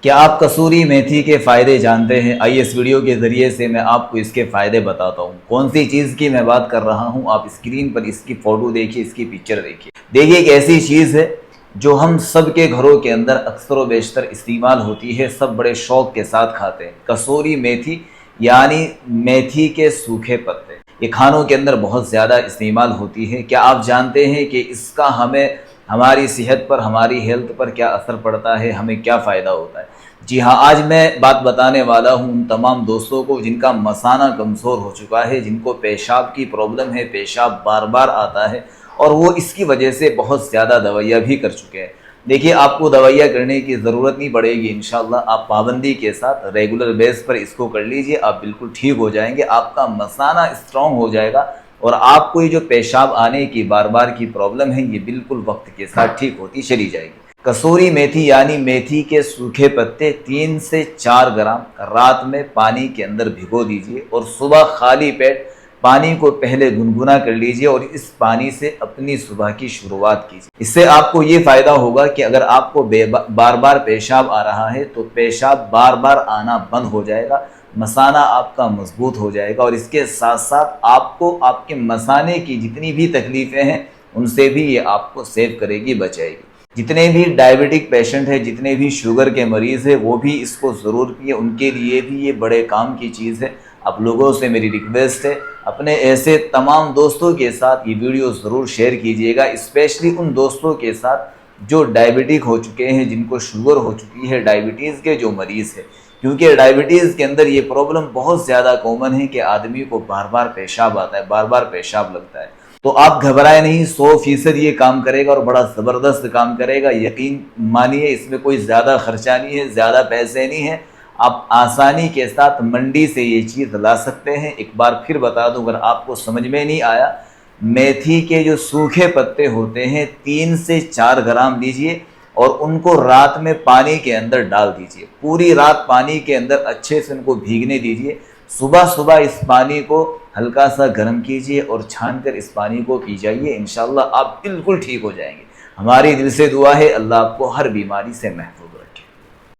کیا آپ کسوری میتھی کے فائدے جانتے ہیں؟ آئیے اس ویڈیو کے ذریعے سے میں آپ کو اس کے فائدے بتاتا ہوں۔ کون سی چیز کی میں بات کر رہا ہوں، آپ اسکرین پر اس کی فوٹو دیکھیے، اس کی پکچر دیکھیے۔ دیکھیے ایک ایسی چیز ہے جو ہم سب کے گھروں کے اندر اکثر و بیشتر استعمال ہوتی ہے، سب بڑے شوق کے ساتھ کھاتے ہیں۔ کسوری میتھی یعنی میتھی کے سوکھے پتے، یہ کھانوں کے اندر بہت زیادہ استعمال ہوتی ہے۔ کیا آپ جانتے ہیں کہ اس کا ہماری صحت پر، ہماری ہیلتھ پر کیا اثر پڑتا ہے، ہمیں کیا فائدہ ہوتا ہے؟ جی ہاں، آج میں بات بتانے والا ہوں ان تمام دوستوں کو جن کا مثانہ کمزور ہو چکا ہے، جن کو پیشاب کی پرابلم ہے، پیشاب بار بار آتا ہے اور وہ اس کی وجہ سے بہت زیادہ دوائیاں بھی کر چکے ہیں۔ دیکھیے آپ کو دوائیاں کرنے کی ضرورت نہیں پڑے گی انشاءاللہ، آپ پابندی کے ساتھ ریگولر بیس پر اس کو کر لیجئے، آپ بالکل ٹھیک ہو جائیں گے، آپ کا مثانہ اسٹرانگ ہو جائے گا اور آپ کو یہ جو پیشاب آنے کی بار بار کی پرابلم ہے یہ بالکل وقت کے ساتھ ٹھیک ہوتی چلی جائے گی۔ کسوری میتھی یعنی میتھی کے سوکھے پتے 3 سے 4 گرام رات میں پانی کے اندر بھگو دیجئے اور صبح خالی پیٹ پانی کو پہلے گنگنا کر لیجئے اور اس پانی سے اپنی صبح کی شروعات کیجئے۔ اس سے آپ کو یہ فائدہ ہوگا کہ اگر آپ کو بار بار پیشاب آ رہا ہے تو پیشاب بار بار آنا بند ہو جائے گا، مثانہ آپ کا مضبوط ہو جائے گا اور اس کے ساتھ ساتھ آپ کو آپ کے مثانے کی جتنی بھی تکلیفیں ہیں ان سے بھی یہ آپ کو سیو کرے گی، بچائے گی۔ جتنے بھی ڈائبٹک پیشنٹ ہیں، جتنے بھی شوگر کے مریض ہیں، وہ بھی اس کو ضرور پئیں، ان کے لیے بھی یہ بڑے کام کی چیز ہے۔ آپ لوگوں سے میری ریکویسٹ ہے اپنے ایسے تمام دوستوں کے ساتھ یہ ویڈیو ضرور شیئر کیجیے گا، اسپیشلی ان دوستوں کے ساتھ جو ڈائبٹک ہو چکے ہیں، جن کو شوگر ہو چکی ہے، ڈائبٹیز کے جو مریض ہیں، کیونکہ ڈائبٹیز کے اندر یہ پرابلم بہت زیادہ کامن ہے کہ آدمی کو بار بار پیشاب آتا ہے، بار بار پیشاب لگتا ہے۔ تو آپ گھبرائے نہیں، 100% یہ کام کرے گا اور بڑا زبردست کام کرے گا، یقین مانیے اس میں کوئی زیادہ خرچہ نہیں ہے، زیادہ پیسے نہیں ہیں، آپ آسانی کے ساتھ منڈی سے یہ چیز لا سکتے ہیں۔ ایک بار پھر بتا دوں اگر آپ کو سمجھ میں نہیں آیا، میتھی کے جو سوکھے پتے ہوتے ہیں 3 سے 4 گرام لیجئے اور ان کو رات میں پانی کے اندر ڈال دیجئے، پوری رات پانی کے اندر اچھے سے ان کو بھیگنے دیجئے۔ صبح اس پانی کو ہلکا سا گرم کیجئے اور چھان کر اس پانی کو پی جائیے، انشاءاللہ آپ بالکل ٹھیک ہو جائیں گے۔ ہماری دل سے دعا ہے اللہ آپ کو ہر بیماری سے محفوظ